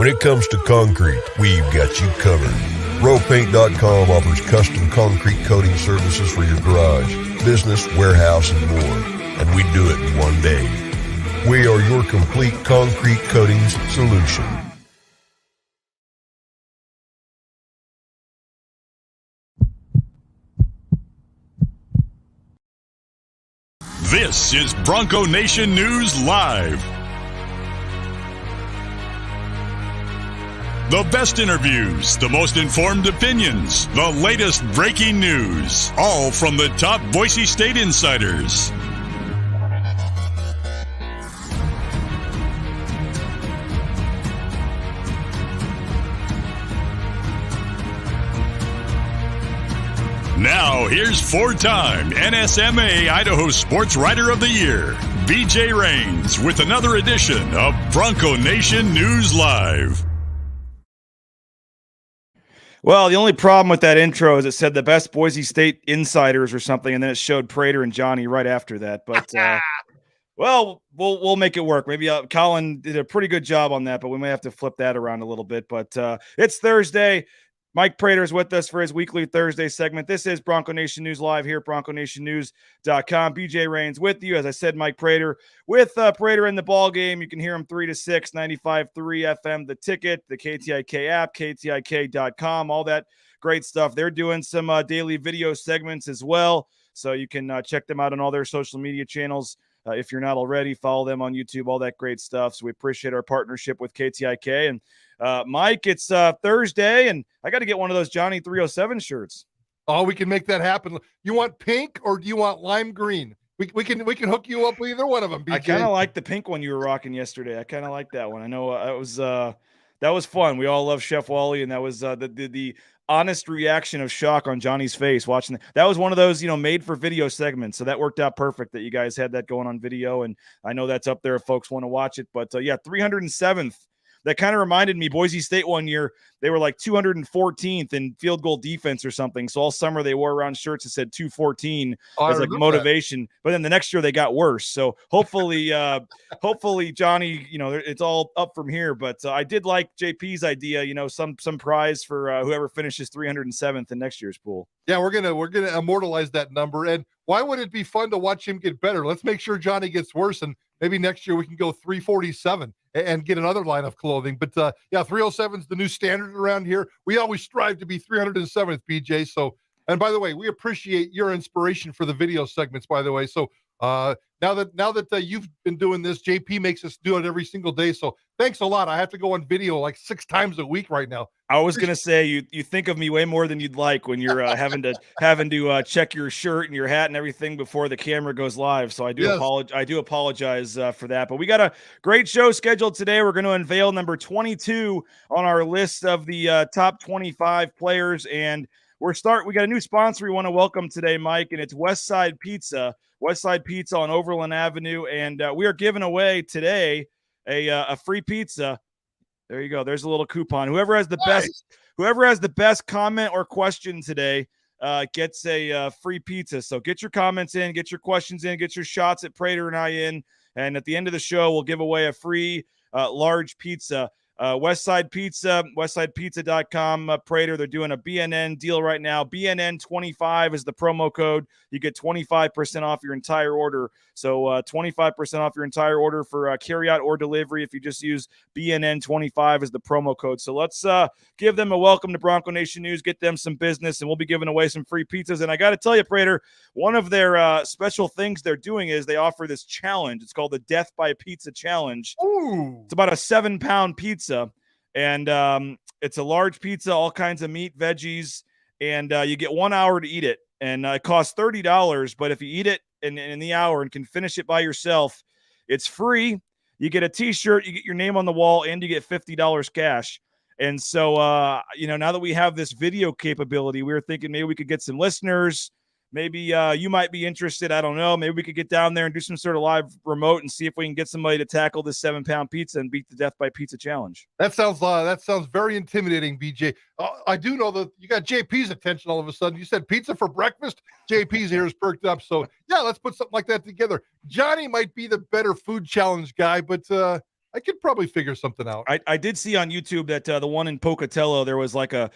When it comes to concrete, we've got you covered. RowPaint.com offers custom concrete coating services for your garage, business, warehouse, and more. And we do it in one day. We are your complete concrete coatings solution. This is Bronco Nation News Live. The best interviews, the most informed opinions, the latest breaking news, all from the top Boise State insiders. Now, here's four-time NSMA Idaho Sports Writer of the Year, BJ Rains, with another edition of Bronco Nation News Live. Well, the only problem with that intro is it said the best Boise State insiders or something, and then it showed Prater and Johnny right after that. But, well, we'll make it work. Maybe Colin did a pretty good job on that, but we may have to flip that around a little bit. But it's Thursday. Mike Prater is with us for his weekly Thursday segment. This is Bronco Nation News Live here at BroncoNationNews.com. BJ Rains with you. As I said, Mike Prater with Prater in the ball game. You can hear him 3 to 6, 95.3 FM, The Ticket, the KTIK app, KTIK.com, all that great stuff. They're doing some daily video segments as well, so you can check them out on all their social media channels. If you're not already, follow them on YouTube, all that great stuff. So we appreciate our partnership with KTIK. And Mike, it's Thursday, and I got to get one of those Johnny 307 shirts. Oh, we can make that happen. You want pink or do you want lime green? We can hook you up with either one of them, BJ. I kind of like the pink one you were rocking yesterday. I kind of like that one. I know that was fun. We all love Chef Wally, and that was the honest reaction of shock on Johnny's face watching that was one of those, made for video segments. So that worked out perfect that you guys had that going on video. And I know that's up there if folks want to watch it, but 307th. That kind of reminded me, Boise State one year, they were like 214th in field goal defense or something. So all summer they wore around shirts that said 214 as like motivation. That. But then the next year they got worse. So hopefully, Johnny, it's all up from here. But I did like JP's idea, some prize for whoever finishes 307th in next year's pool. Yeah, we're gonna immortalize that number. And why would it be fun to watch him get better? Let's make sure Johnny gets worse, and maybe next year we can go 347 and get another line of clothing. But 307 is the new standard around here. We always strive to be 307th, BJ. So, and by the way, we appreciate your inspiration for the video segments, by the way. So now that you've been doing this, JP makes us do it every single day. So thanks a lot. I have to go on video like 6 times a week right now. I was going to say, you think of me way more than you'd like when you're having to check your shirt and your hat and everything before the camera goes live. So I do apologize for that, but we got a great show scheduled today. We're going to unveil number 22 on our list of the top 25 players. And we got a new sponsor we want to welcome today, Mike, and it's Westside Pizza on Overland Avenue. And we are giving away today a free pizza. There you go. There's a little coupon. Whoever has the best comment or question today gets a free pizza. So get your comments in, get your questions in, get your shots at Prater and I in. And at the end of the show, we'll give away a free large pizza. Westside Pizza, westsidepizza.com. Prater, they're doing a BNN deal right now. BNN25 is the promo code. You get 25% off your entire order. So 25% off your entire order for carryout or delivery if you just use BNN25 as the promo code. So let's give them a welcome to Bronco Nation News, get them some business, and we'll be giving away some free pizzas. And I got to tell you, Prater, one of their special things they're doing is they offer this challenge. It's called the Death by Pizza Challenge. Ooh. It's about a 7-pound pizza, and it's a large pizza, all kinds of meat, veggies, and you get 1 hour to eat it. And it costs $30, but if you eat it in the hour and can finish it by yourself, it's free. You get a T-shirt, you get your name on the wall, and you get $50 cash. And so, now that we have this video capability, we were thinking maybe we could get some listeners. Maybe you might be interested. I don't know. Maybe we could get down there and do some sort of live remote and see if we can get somebody to tackle this 7-pound pizza and beat the Death by Pizza challenge. That sounds very intimidating, BJ. I do know that you got JP's attention all of a sudden. You said pizza for breakfast. JP's ears perked up. So yeah, let's put something like that together. Johnny might be the better food challenge guy, but I could probably figure something out. I did see on YouTube that the one in Pocatello, there was like a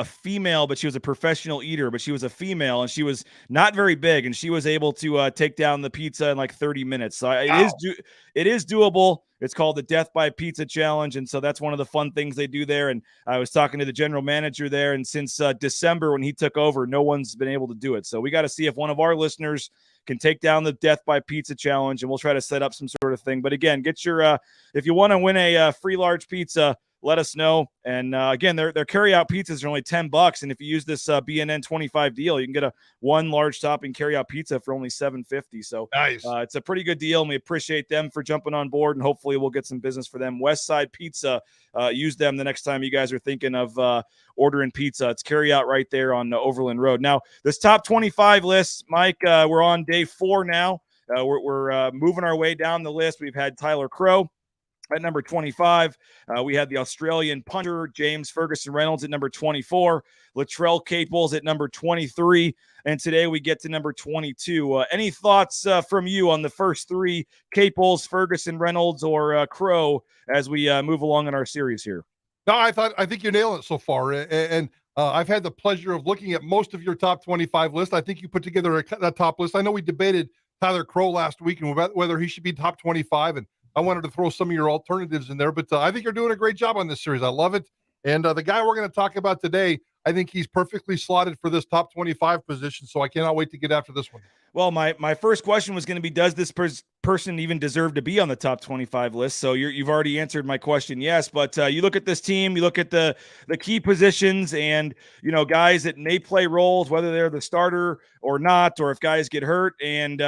female, but she was a professional eater, but she was a female and she was not very big, and she was able to take down the pizza in like 30 minutes. So it is doable. It's called the Death by Pizza Challenge, and so that's one of the fun things they do there. And I was talking to the general manager there, and since December when he took over, no one's been able to do it. So we got to see if one of our listeners can take down the Death by Pizza Challenge, and we'll try to set up some sort of thing. But again, get your if you want to win a free large pizza, let us know. And again, their carry-out pizzas are only $10, and if you use this BNN 25 deal, you can get a one large topping carry-out pizza for only $7.50. So nice. It's a pretty good deal, and we appreciate them for jumping on board, and hopefully we'll get some business for them. West Side Pizza, use them the next time you guys are thinking of ordering pizza. It's carry-out right there on Overland Road. Now, this top 25 list, Mike, we're on day 4 now. We're moving our way down the list. We've had Tyler Crow at number 25. We had the Australian punter, James Ferguson Reynolds, at number 24. Latrell Caples at number 23. And today we get to number 22. Any thoughts from you on the first 3, Caples, Ferguson Reynolds, or Crow, as we move along in our series here? No, I think you're nailing it so far. And I've had the pleasure of looking at most of your top 25 list. I think you put together a top list. I know we debated Tyler Crow last week and whether he should be top 25, and I wanted to throw some of your alternatives in there, but I think you're doing a great job on this series. I love it. And the guy we're going to talk about today, I think he's perfectly slotted for this top 25 position, so I cannot wait to get after this one. Well, my first question was going to be, does this person even deserve to be on the top 25 list? So you've already answered my question, yes. But you look at this team, you look at the key positions, and guys that may play roles, whether they're the starter or not, or if guys get hurt. And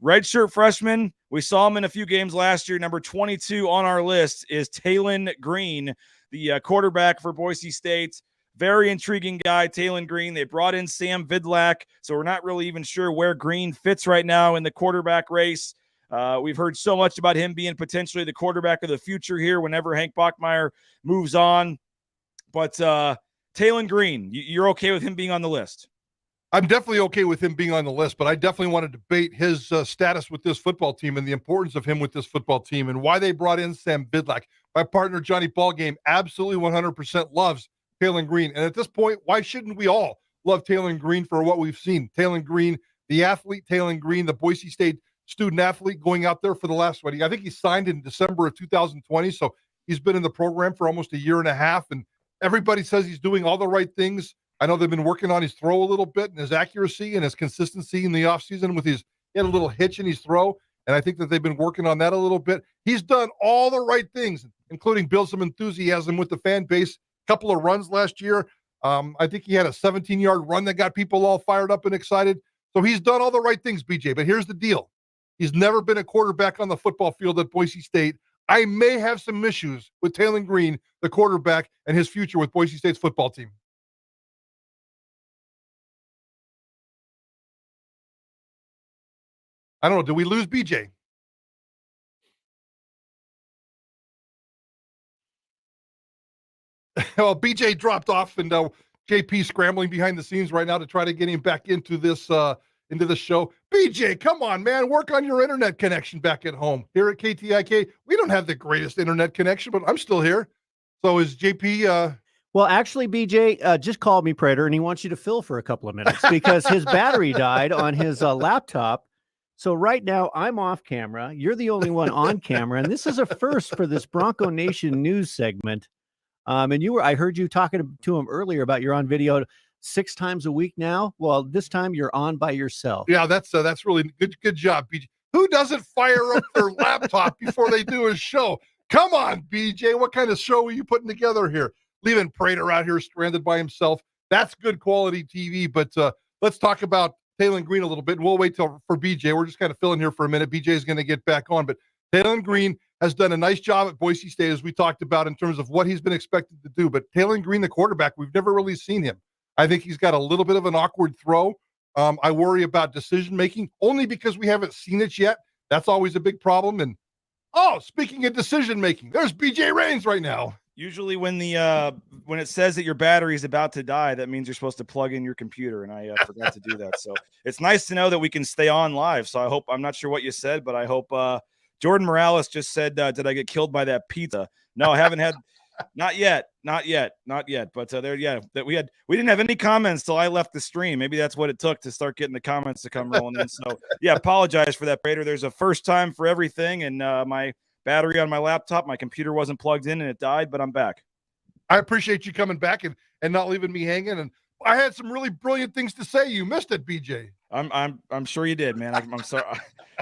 redshirt freshman, we saw him in a few games last year. Number 22 on our list is Taylon Greene, the quarterback for Boise State. Very intriguing guy, Taylon Greene. They brought in Sam Vidlak, so we're not really even sure where Greene fits right now in the quarterback race. We've heard so much about him being potentially the quarterback of the future here whenever Hank Bachmeier moves on. But Taylon Greene, you're okay with him being on the list? I'm definitely okay with him being on the list, but I definitely want to debate his status with this football team and the importance of him with this football team and why they brought in Sam Vidlak. My partner, Johnny Ballgame, absolutely 100% loves Taylon Greene. And at this point, why shouldn't we all love Taylon Greene for what we've seen? Taylon Greene, the athlete, Taylon Greene, the Boise State student athlete going out there for the last, I think he signed in December of 2020. So he's been in the program for almost a year and a half. And everybody says he's doing all the right things. I know they've been working on his throw a little bit and his accuracy and his consistency in the offseason with he had a little hitch in his throw. And I think that they've been working on that a little bit. He's done all the right things, including build some enthusiasm with the fan base. Couple of runs last year. I think he had a 17-yard run that got people all fired up and excited. So he's done all the right things, BJ. But here's the deal. He's never been a quarterback on the football field at Boise State. I may have some issues with Taylon Greene, the quarterback, and his future with Boise State's football team. I don't know. Did we lose BJ? Well, BJ dropped off, and JP scrambling behind the scenes right now to try to get him back into this show. BJ, come on, man. Work on your internet connection back at home. Here at KTIK, we don't have the greatest internet connection, but I'm still here. So is JP... Well, actually, BJ just called me, Prater, and he wants you to fill for a couple of minutes because his battery died on his laptop. So right now, I'm off camera. You're the only one on camera, and this is a first for this Bronco Nation news segment. And I heard you talking to him earlier about you're on video 6 times a week now. Well, this time you're on by yourself. Yeah, that's really good job, BJ. Who doesn't fire up their laptop before they do a show? Come on, BJ. What kind of show are you putting together here? Leaving Prater out here stranded by himself. That's good quality TV. But let's talk about Taylon Greene a little bit, and we'll wait for BJ. We're just kind of filling here for a minute. BJ is going to get back on, but Taylon Greene has done a nice job at Boise State, as we talked about, in terms of what he's been expected to do. But Taylon Greene, the quarterback, we've never really seen him. I think he's got a little bit of an awkward throw. I worry about decision-making, only because we haven't seen it yet. That's always a big problem. And, speaking of decision-making, there's BJ Rains right now. Usually when when it says that your battery is about to die, that means you're supposed to plug in your computer, and I forgot to do that. So it's nice to know that we can stay on live. So I'm not sure what you said, but I hope Jordan Morales just said, did I get killed by that pizza? No, I haven't had. Not yet. But that we didn't have any comments till I left the stream. Maybe that's what it took to start getting the comments to come rolling in. So yeah, apologize for that, Prater. There's a first time for everything, and my battery on my laptop, my computer wasn't plugged in, and it died. But I'm back. I appreciate you coming back and not leaving me hanging. And I had some really brilliant things to say. You missed it, BJ. I'm sure you did, man. I'm sorry.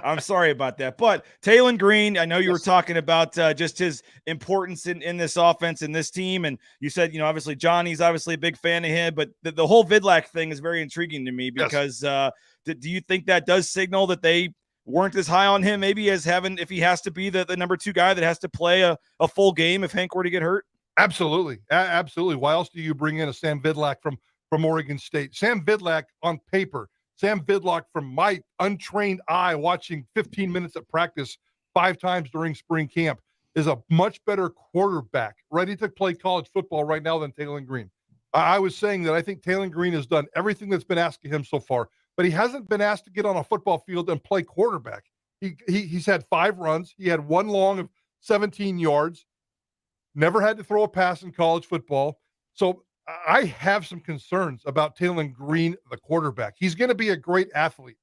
I'm sorry about that. But Taylon Greene, I know you were talking about just his importance in this offense, in this team. And you said, obviously Johnny's obviously a big fan of him, but the whole Vidlac thing is very intriguing to me because do you think that does signal that they weren't as high on him maybe as if he has to be the number 2 guy that has to play a full game if Hank were to get hurt? Absolutely. Absolutely. Why else do you bring in a Sam Vidlac from Oregon State? Sam Vidlac on paper, Sam Vidlac from my untrained eye watching 15 minutes at practice 5 times during spring camp is a much better quarterback ready to play college football right now than Taylon Greene. I was saying that I think Taylon Greene has done everything that's been asked of him so far, but he hasn't been asked to get on a football field and play quarterback. He's had 5 runs. He had 1 long of 17 yards, never had to throw a pass in college football. So I have some concerns about Taylon Greene, the quarterback. He's going to be a great athlete.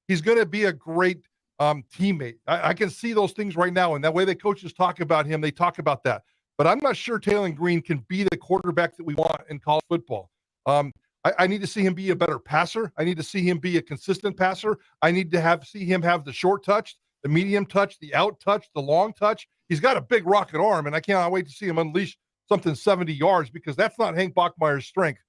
He's going to be a great teammate. I can see those things right now. And that way the coaches talk about him, they talk about that. But I'm not sure Taylon Greene can be the quarterback that we want in college football. I need to see him be a better passer. I need to see him be a consistent passer. I need to see him have the short touch, the medium touch, the out touch, the long touch. He's got a big rocket arm, and I cannot wait to see him unleash something 70 yards because that's not Hank Bachmeier's strength.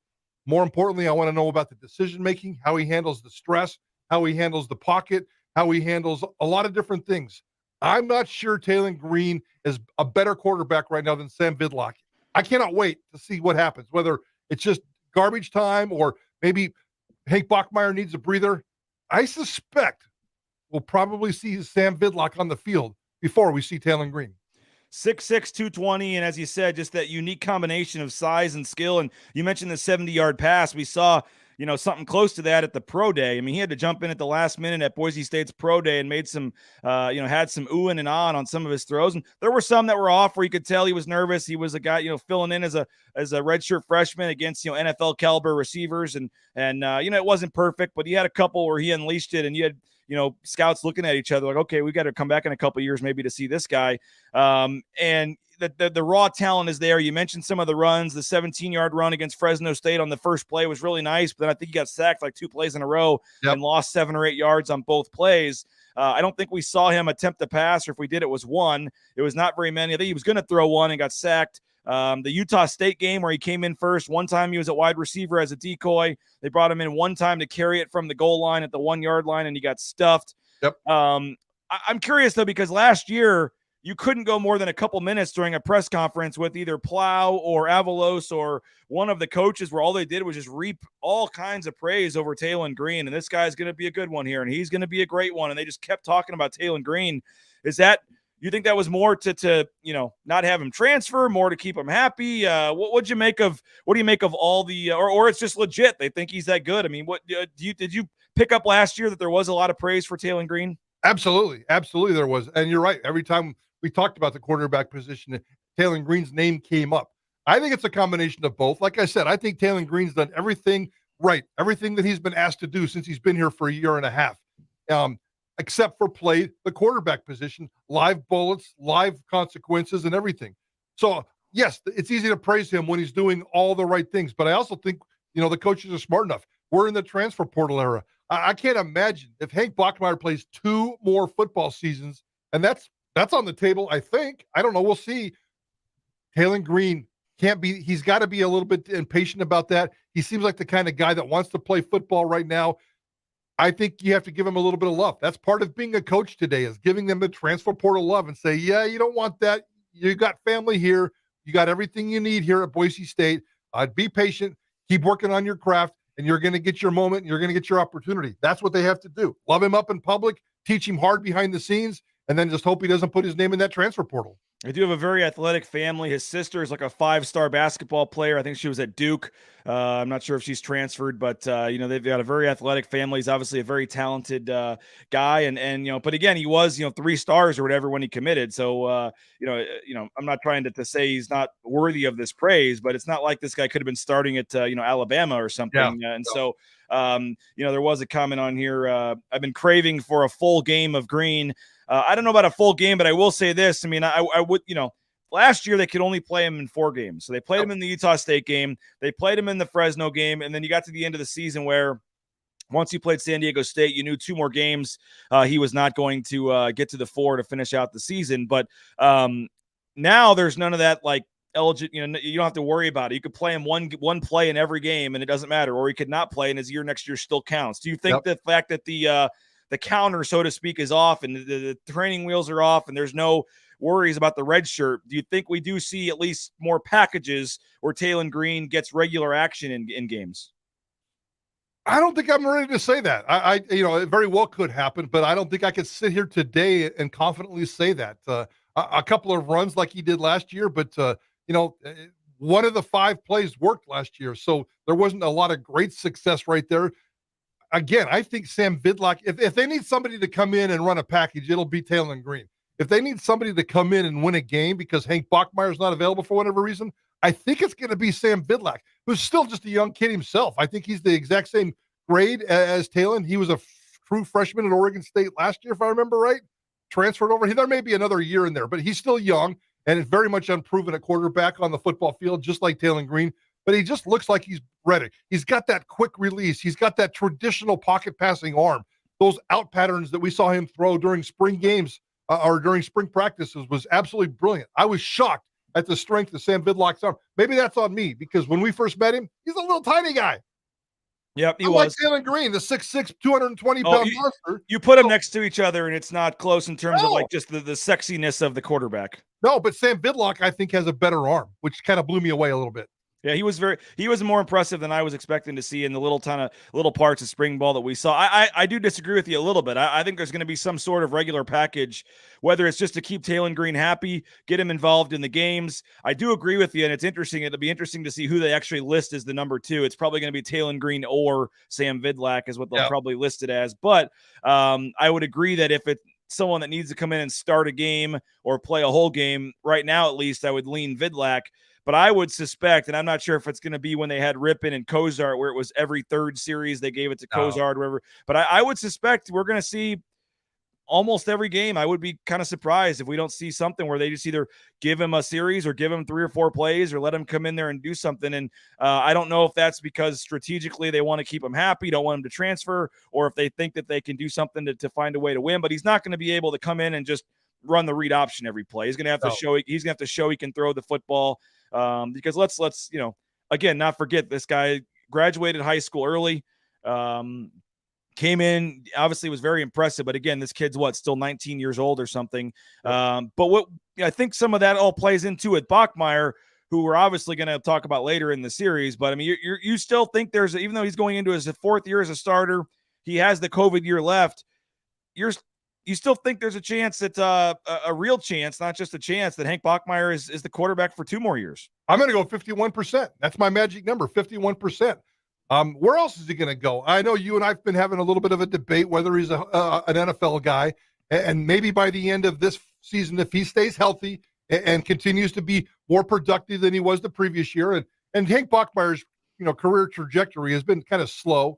More importantly, I want to know about the decision-making, how he handles the stress, how he handles the pocket, how he handles a lot of different things. I'm not sure Taylon Greene is a better quarterback right now than Sam Vidlac. I cannot wait to see what happens, whether it's just garbage time or maybe Hank Bachmeier needs a breather. I suspect we'll probably see Sam Vidlac on the field before we see Taylon Greene. 6'6", 220, and as you said, just that unique combination of size and skill. And you mentioned the 70-yard pass. We saw, something close to that at the pro day. I mean, he had to jump in at the last minute at Boise State's pro day and made some, had some oohing and on some of his throws. And there were some that were off where you could tell he was nervous. He was a guy, filling in as a redshirt freshman against, NFL caliber receivers. And it wasn't perfect, but he had a couple where he unleashed it, and you had, scouts looking at each other like, okay, we got to come back in a couple of years maybe to see this guy. And the raw talent is there. You mentioned some of the runs. The 17-yard run against Fresno State on the first play was really nice, but then I think he got sacked like 2 plays in a row and lost 7 or 8 yards on both plays. I don't think we saw him attempt to pass, or if we did, it was 1. It was not very many. I think he was going to throw 1 and got sacked. The Utah State game where he came in first, one time he was a wide receiver as a decoy. They brought him in one time to carry it from the goal line at the 1-yard line, and he got stuffed. I'm curious, though, because last year you couldn't go more than a couple minutes during a press conference with either Plow or Avalos or one of the coaches where all they did was just reap all kinds of praise over Taylon Greene. And this guy's going to be a good one here, and he's going to be a great one. And they just kept talking about Taylon Greene. You think that was more to not have him transfer, more to keep him happy? What do you make of all the or it's just legit? They think he's that good. I mean, what did you pick up last year that there was a lot of praise for Taylon Greene? Absolutely there was, and you're right. Every time we talked about the quarterback position, Taylon Greene's name came up. I think it's a combination of both. Like I said, I think Taylon Greene's done everything right, everything that he's been asked to do since he's been here for a year and a half. Except for play the quarterback position, live bullets, live consequences, and everything. So, yes, it's easy to praise him when he's doing all the right things. But I also think, the coaches are smart enough. We're in the transfer portal era. I can't imagine if Hank Bachmeier plays 2 more football seasons, and that's on the table, I think. I don't know. We'll see. Taylon Greene he's got to be a little bit impatient about that. He seems like the kind of guy that wants to play football right now. I think you have to give him a little bit of love. That's part of being a coach today, is giving them the transfer portal love and say, yeah, you don't want that. You got family here. You got everything you need here at Boise State. Be patient. Keep working on your craft, and you're going to get your moment. And you're going to get your opportunity. That's what they have to do. Love him up in public. Teach him hard behind the scenes, and then just hope he doesn't put his name in that transfer portal. I do have a very athletic family. His sister is like a 5-star basketball player. I think she was at Duke. I'm not sure if she's transferred, but they've got a very athletic family. He's obviously a very talented guy, and but again, he was 3 stars or whatever when he committed. So I'm not trying to say he's not worthy of this praise, but it's not like this guy could have been starting at Alabama or something. Yeah. So there was a comment on here. I've been craving for a full game of Greene. I don't know about a full game, but I will say this. I mean, I would, last year they could only play him in 4 games. So they played him in the Utah State game. They played him in the Fresno game. And then you got to the end of the season where once he played San Diego State, you knew 2 more games. He was not going to get to the 4 to finish out the season. But now there's none of that, like, eligible, you don't have to worry about it. You could play him one play in every game and it doesn't matter, or he could not play and his year next year still counts. Do you think the fact that the counter, so to speak, is off and the training wheels are off and there's no worries about the red shirt, do you think we do see at least more packages where Taylon Greene gets regular action in games? I don't think I'm ready to say that. It very well could happen, but I don't think I could sit here today and confidently say that. A couple of runs like he did last year, but one of the 5 plays worked last year, so there wasn't a lot of great success right there. Again, I think Sam Vidlak, if they need somebody to come in and run a package, it'll be Taylon Greene. If they need somebody to come in and win a game because Hank Bachmeier's not available for whatever reason, I think it's going to be Sam Vidlak, who's still just a young kid himself. I think he's the exact same grade as Taylon. He was a true freshman at Oregon State last year, if I remember right. Transferred over. There may be another year in there, but he's still young and is very much unproven at quarterback on the football field, just like Taylon Greene. But he just looks like he's ready. He's got that quick release. He's got that traditional pocket passing arm. Those out patterns that we saw him throw during spring games or during spring practices was absolutely brilliant. I was shocked at the strength of Sam Vidlak's arm. Maybe that's on me because when we first met him, he's a little tiny guy. Yep, he was. Like Taylon Greene, the 6'6", 220-pound monster. You put them next to each other, and it's not close in terms of like just the sexiness of the quarterback. No, but Sam Vidlak, I think, has a better arm, which kind of blew me away a little bit. Yeah, he was more impressive than I was expecting to see in the little parts of spring ball that we saw. I do disagree with you a little bit. I think there's going to be some sort of regular package, whether it's just to keep Taylon Greene happy, get him involved in the games. I do agree with you, and it's interesting. It'll be interesting to see who they actually list as the number 2. It's probably going to be Taylon Greene or Sam Vidlak is what they'll probably list it as. But I would agree that if it's someone that needs to come in and start a game or play a whole game, right now at least, I would lean Vidlak. But I would suspect, and I'm not sure if it's going to be when they had Rippon and Cozart, where it was every 3rd series they gave it to Cozart, or whatever. But I would suspect we're going to see almost every game. I would be kind of surprised if we don't see something where they just either give him a series or give him 3 or 4 plays or let him come in there and do something. And I don't know if that's because strategically they want to keep him happy, don't want him to transfer, or if they think that they can do something to find a way to win. But he's not going to be able to come in and just run the read option every play. He's going to have to show. He's going to have to show he can throw the football. Because let's again, not forget this guy graduated high school early, came in, obviously was very impressive, but again, this kid's still 19 years old or something. But what I think some of that all plays into it, Bachmeier, who we're obviously going to talk about later in the series, but I mean, you still think even though he's going into his 4th year as a starter, he has the COVID year left. You still think there's a chance that a real chance, not just a chance, that Hank Bachmeier is the quarterback for 2 more years? I'm going to go 51%. That's my magic number, 51%. Where else is he going to go? I know you and I've been having a little bit of a debate whether he's an NFL guy, and maybe by the end of this season, if he stays healthy and continues to be more productive than he was the previous year, and Hank Bachmeier's career trajectory has been kind of slow.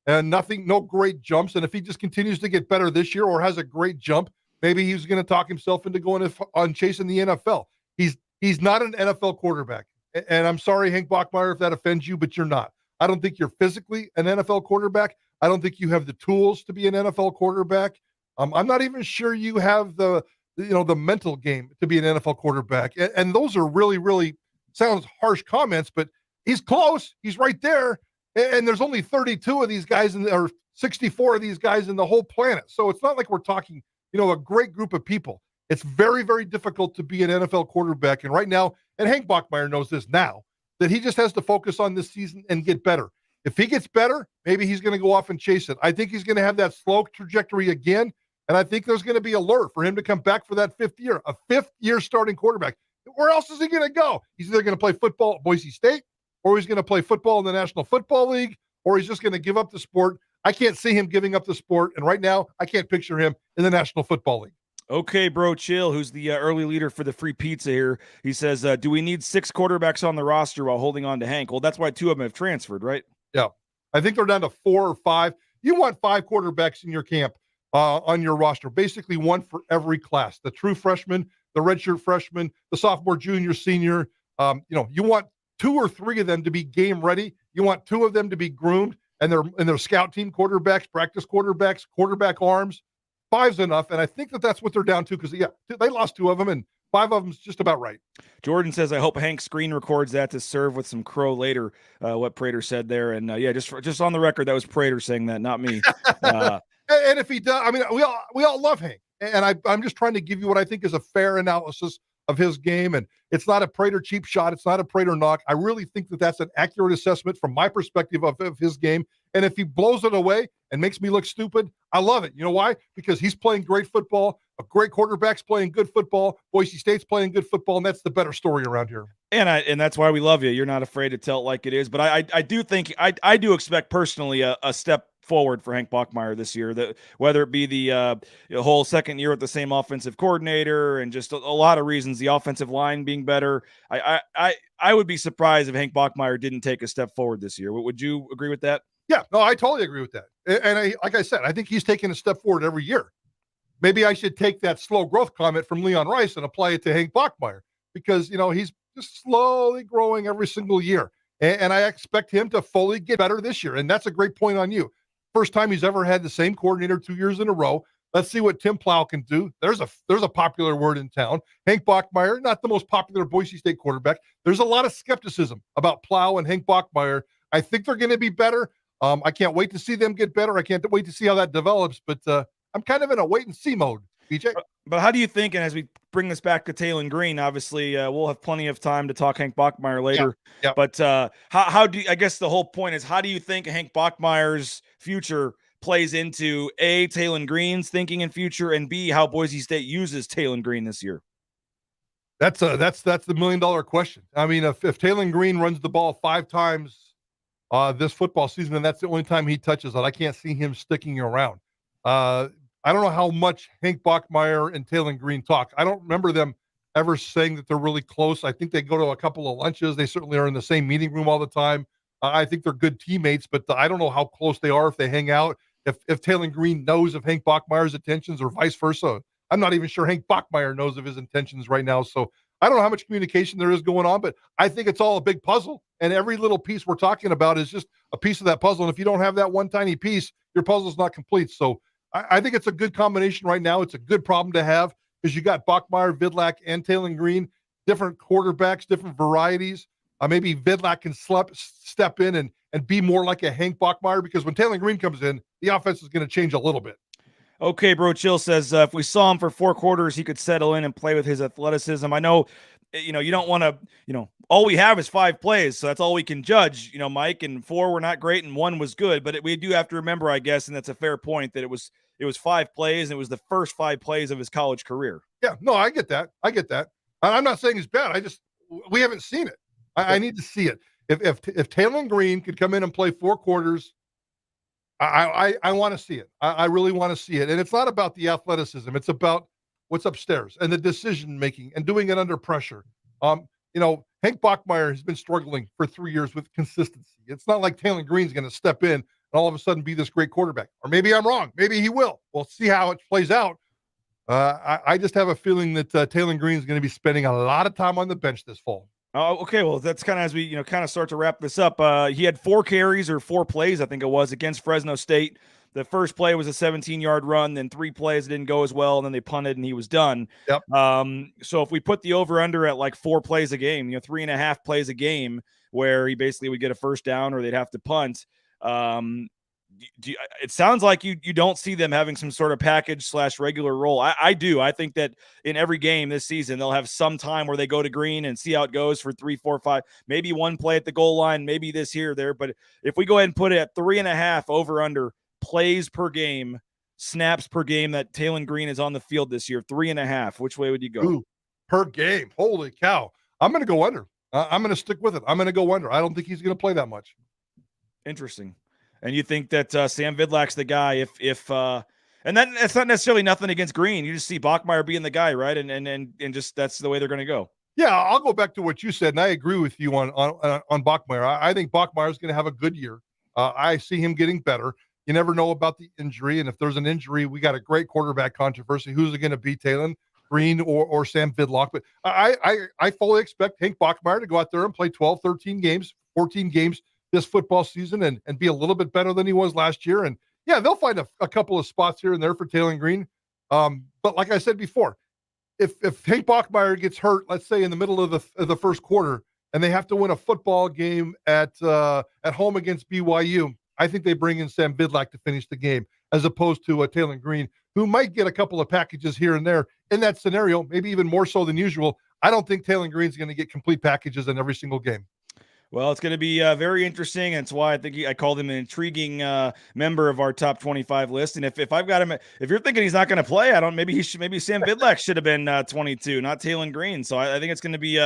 And no great jumps. And if he just continues to get better this year or has a great jump, maybe he's going to talk himself into going on chasing the NFL. He's not an NFL quarterback. And I'm sorry, Hank Bachmeier, if that offends you, but you're not. I don't think you're physically an NFL quarterback. I don't think you have the tools to be an NFL quarterback. I'm not even sure you have the mental game to be an NFL quarterback. And those are really, really sounds harsh comments, but he's close. He's right there. And there's only 32 of these guys or 64 of these guys in the whole planet. So it's not like we're talking, a great group of people. It's very, very difficult to be an NFL quarterback. And right now, and Hank Bachmeier knows this now, that he just has to focus on this season and get better. If he gets better, maybe he's going to go off and chase it. I think he's going to have that slow trajectory again, And I think there's going to be alert for him to come back for that 5th year, a 5th year starting quarterback. Where else is he going to go? He's either going to play football at Boise State, or he's going to play football in the National Football League, or he's just going to give up the sport. I can't see him giving up the sport. And right now, I can't picture him in the National Football League. Okay, Bro Chill, who's the early leader for the free pizza here. He says, do we need 6 quarterbacks on the roster while holding on to Hank? Well, that's why 2 of them have transferred, right? Yeah. I think they're down to 4 or 5. You want 5 quarterbacks in your camp on your roster, basically 1 for every class. The true freshman, the redshirt freshman, the sophomore, junior, senior. You want 2 or 3 of them to be game ready. You want 2 of them to be groomed, and their scout team quarterbacks, practice quarterbacks, quarterback arms. 5's enough, and I think that's what they're down to because, they lost 2 of them, and 5 of them's just about right. Jordan says, I hope Hank screen records that to serve with some crow later, what Prater said there. And, just on the record, that was Prater saying that, not me. And if he does, I mean, we all love Hank, and I'm just trying to give you what I think is a fair analysis of his game, and it's not a Prater cheap shot. It's not a Prater knock. I really think that's an accurate assessment from my perspective of his game. And if he blows it away and makes me look stupid, I love it. You know why? Because he's playing great football. A great quarterback's playing good football. Boise State's playing good football, and that's the better story around here. And that's why we love you. You're not afraid to tell it like it is. But I do think I do expect personally a step forward for Hank Bachmeier this year, that whether it be the whole second year with the same offensive coordinator and just a lot of reasons, the offensive line being better. I would be surprised if Hank Bachmeier didn't take a step forward this year. Would you agree with that? Yeah, no, I totally agree with that. And like I said, I think he's taking a step forward every year. Maybe I should take that slow growth comment from Leon Rice and apply it to Hank Bachmeier because, he's just slowly growing every single year. And I expect him to fully get better this year. And that's a great point on you. First time he's ever had the same coordinator 2 years in a row. Let's see what Tim Plow can do. There's a popular word in town. Hank Bachmeier, not the most popular Boise State quarterback. There's a lot of skepticism about Plow and Hank Bachmeier. I think they're going to be better. I can't wait to see them get better. I can't wait to see how that develops, but I'm kind of in a wait and see mode, BJ. But how do you think, and as we bring this back to Taylon Greene, obviously we'll have plenty of time to talk Hank Bachmeier later. Yeah. But how do you, I guess the whole point is, how do you think Hank Bachmeier's future plays into A, Taylon Greene's thinking and future, and B, how Boise State uses Taylon Greene this year? That's the $1 million question. I mean, if Taylon Greene runs the ball 5 times this football season, and that's the only time he touches it, I can't see him sticking around. I don't know how much Hank Bachmeier and Taylon Greene talk. I don't remember them ever saying that they're really close. I think they go to a couple of lunches. They certainly are in the same meeting room all the time. I think they're good teammates, but I don't know how close they are if they hang out. If Taylon Greene knows of Hank Bachmeier's intentions or vice versa. I'm not even sure Hank Bachmeier knows of his intentions right now. So I don't know how much communication there is going on, but I think it's all a big puzzle. And every little piece we're talking about is just a piece of that puzzle. And if you don't have that one tiny piece, your puzzle's not complete. So I think it's a good combination right now. It's a good problem to have because you got Bachmeier, Vidlak, and Taylon Greene, different quarterbacks, different varieties. Maybe Vidlak can step in and be more like a Hank Bachmeier because when Taylon Greene comes in, the offense is going to change a little bit. Okay, Bro Chill says if we saw him for 4 quarters, he could settle in and play with his athleticism. I know, you don't want to, all we have is 5 plays, so that's all we can judge, Mike, and 4 were not great and 1 was good, but we do have to remember, I guess, and that's a fair point, that it was 5 plays and it was the first 5 plays of his college career. Yeah, no, I get that. I'm not saying it's bad. We haven't seen it. I need to see it. If Taylon Greene could come in and play 4 quarters, I want to see it. I really want to see it. And it's not about the athleticism. It's about what's upstairs and the decision making and doing it under pressure. Hank Bachmeier has been struggling for 3 years with consistency. It's not like Taylon Greene's going to step in and all of a sudden be this great quarterback. Or maybe I'm wrong. Maybe he will. We'll see how it plays out. I just have a feeling that Taylon Greene is going to be spending a lot of time on the bench this fall. Oh, okay. Well, that's kind of as we, kind of start to wrap this up. He had 4 carries or 4 plays, I think it was, against Fresno State. The first play was a 17-yard run, then 3 plays didn't go as well, and then they punted and he was done. Yep. So if we put the over-under at like 4 plays a game, 3.5 plays a game, where he basically would get a first down or they'd have to punt. It sounds like you don't see them having some sort of package / regular role. I do. I think that in every game this season, they'll have some time where they go to Greene and see how it goes for 3, 4, 5, maybe 1 play at the goal line, maybe this here or there. But if we go ahead and put it at 3.5 over under plays per game, snaps per game that Taylon Greene is on the field this year? 3.5. Which way would you go? Ooh, per game. Holy cow. I'm going to go under. I'm going to stick with it. I'm going to go under. I don't think he's going to play that much. Interesting. And you think that Sam Vidlak's the guy if and that's not necessarily nothing against Greene. You just see Bachmeier being the guy, right? And just that's the way they're going to go. Yeah, I'll go back to what you said, and I agree with you on Bachmeier. I think Bachmeier is going to have a good year. I see him getting better. You never know about the injury, and if there's an injury, we got a great quarterback controversy. Who's it going to be, Taylon Greene or Sam Vidlak? But I fully expect Hank Bachmeier to go out there and play 12, 13 games, 14 games this football season and be a little bit better than he was last year. And yeah, they'll find a couple of spots here and there for Taylon Greene. But like I said before, if Hank Bachmeier gets hurt, let's say in the middle of the first quarter, and they have to win a football game at home against BYU, I think they bring in Sam Vidlak to finish the game, as opposed to Taylon Greene, who might get a couple of packages here and there in that scenario, maybe even more so than usual. I don't think Taylon Greene's going to get complete packages in every single game. Well, it's going to be very interesting. And it's why I think I called him an intriguing member of our top 25 list. And if I've got him, if you're thinking he's not going to play, maybe Sam Vidlak should have been 22, not Taylon Greene. So I think it's going to be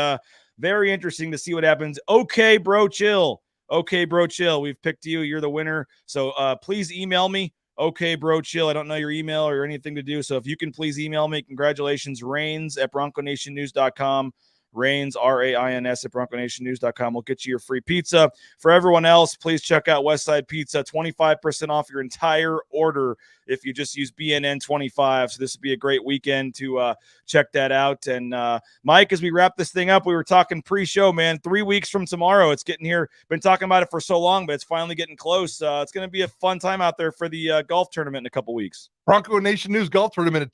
very interesting to see what happens. Okay, bro, chill. Okay, bro, chill. We've picked you. You're the winner. So please email me. Okay, bro, chill. I don't know your email or anything to do. So if you can please email me, congratulations, Rains@BroncoNationNews.com. Rains, RAINS at BroncoNationNews.com. We'll get you your free pizza. For everyone else, please check out Westside Pizza. 25% off your entire order if you just use BNN25. So this would be a great weekend to check that out. And Mike, as we wrap this thing up, we were talking pre-show, man, 3 weeks from tomorrow. It's getting here. Been talking about it for so long, but it's finally getting close. It's going to be a fun time out there for the golf tournament in a couple weeks. Bronco Nation News Golf Tournament at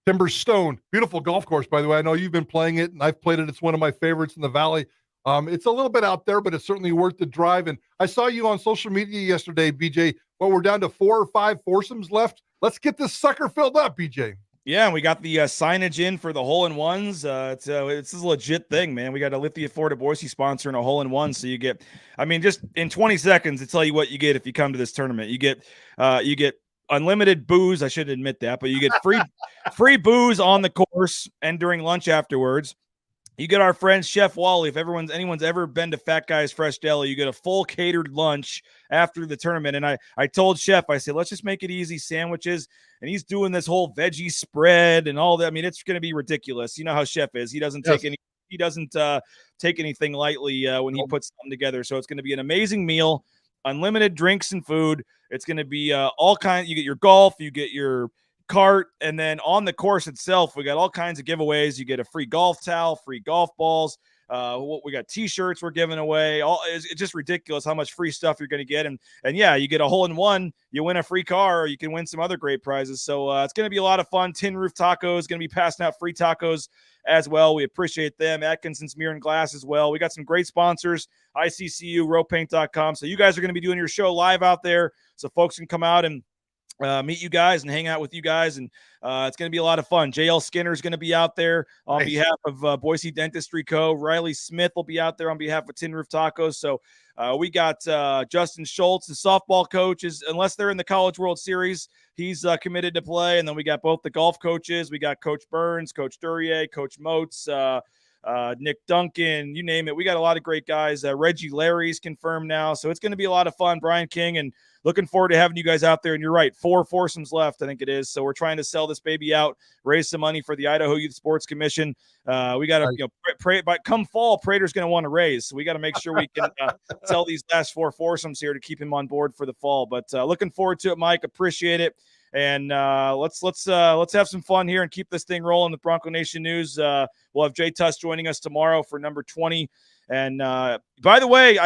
Timberstone, beautiful golf course, by the way. I know you've been playing it, and I've played it. It's one of my favorites in the Valley. It's a little bit out there, but it's certainly worth the drive. And I saw you on social media yesterday, BJ. Well, we're down to 4 or 5 foursomes left. Let's get this sucker filled up, BJ. Yeah, and we got the signage in for the hole-in-ones. It's a legit thing, man. We got a Lithia Ford of Boise sponsoring a hole-in-one, so you get, just in 20 seconds to tell you what you get if you come to this tournament. You get unlimited booze. I should admit that, but you get free booze on the course and during lunch afterwards. You get our friend Chef Wally. If anyone's ever been to Fat Guy's Fresh Deli, you get a full catered lunch after the tournament. And I told Chef, I said, let's just make it easy, sandwiches. And he's doing this whole veggie spread and all that. It's going to be ridiculous. You know how Chef is. He doesn't take anything lightly when he puts something together. So it's going to be an amazing meal, unlimited drinks and food. It's going to be all kinds. You get your golf, you get your cart, and then on the course itself, we got all kinds of giveaways. You get a free golf towel, free golf balls. We got T-shirts we're giving away. It's just ridiculous how much free stuff you're going to get. And yeah, you get a hole-in-one, you win a free car, or you can win some other great prizes. So it's going to be a lot of fun. Tin Roof Tacos going to be passing out free tacos as well. We appreciate them. Atkinson's Mirror and Glass as well. We got some great sponsors, ICCU, RowPaint.com. So you guys are going to be doing your show live out there, so folks can come out and meet you guys and hang out with you guys. And it's going to be a lot of fun. JL Skinner is going to be out there on behalf of Boise Dentistry Co. Riley Smith will be out there on behalf of Tin Roof Tacos. So we got Justin Schultz, the softball coach, unless they're in the College World Series, he's committed to play. And then we got both the golf coaches. We got Coach Burns, Coach Duryea, Coach Moats, Nick Duncan, you name it. We got a lot of great guys. Reggie Larry's confirmed now. So it's going to be a lot of fun. Brian King, and looking forward to having you guys out there. And you're right, 4 foursomes left, I think it is. So we're trying to sell this baby out, raise some money for the Idaho Youth Sports Commission. We got to pray, but come fall, Prater's going to want to raise. So we got to make sure we can sell these last 4 foursomes here to keep him on board for the fall. But looking forward to it, Mike. Appreciate it. And let's have some fun here and keep this thing rolling with Bronco Nation News. We'll have Jay Tuss joining us tomorrow for number 20. And by the way,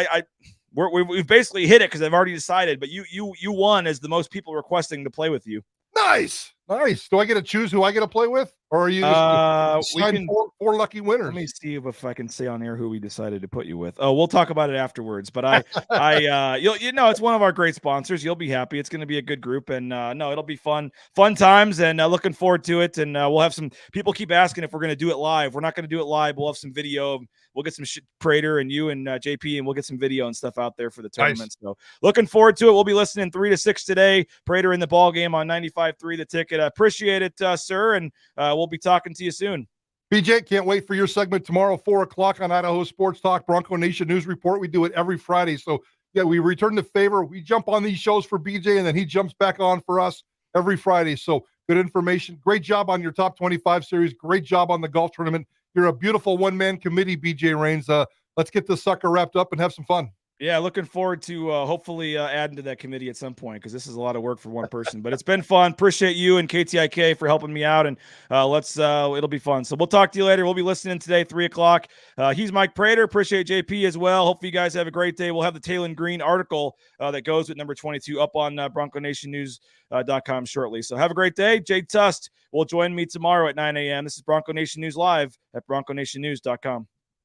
we've basically hit it because I've already decided. But you won as the most people requesting to play with you. Nice. Do I get to choose who I get to play with? Or are you just we can four lucky winners? Let me see if I can say on air who we decided to put you with. Oh, we'll talk about it afterwards. But it's one of our great sponsors. You'll be happy. It's going to be a good group, and it'll be fun times, and looking forward to it. And we'll have some people keep asking if we're going to do it live. We're not going to do it live. We'll have some video. We'll get some Prater and you and JP, and we'll get some video and stuff out there for the tournament. Nice. So looking forward to it. We'll be listening 3 to 6 today. Prater in the ball game on 95.3 The Ticket. I appreciate it, sir, and we'll be talking to you soon. BJ, can't wait for your segment tomorrow, 4 o'clock on Idaho Sports Talk, Bronco Nation News Report. We do it every Friday. So, yeah, we return the favor. We jump on these shows for BJ, and then he jumps back on for us every Friday. So, good information. Great job on your top 25 series. Great job on the golf tournament. You're a beautiful one-man committee, BJ Rains. Let's get this sucker wrapped up and have some fun. Yeah, looking forward to hopefully adding to that committee at some point, because this is a lot of work for one person. But it's been fun. Appreciate you and KTIK for helping me out, and it'll be fun. So we'll talk to you later. We'll be listening today, 3 o'clock. He's Mike Prater. Appreciate JP as well. Hopefully you guys have a great day. We'll have the Taylon Greene article that goes with number 22 up on BroncoNationNews.com shortly. So have a great day. Jay Tust will join me tomorrow at 9 a.m. This is Bronco Nation News Live at BroncoNationNews.com.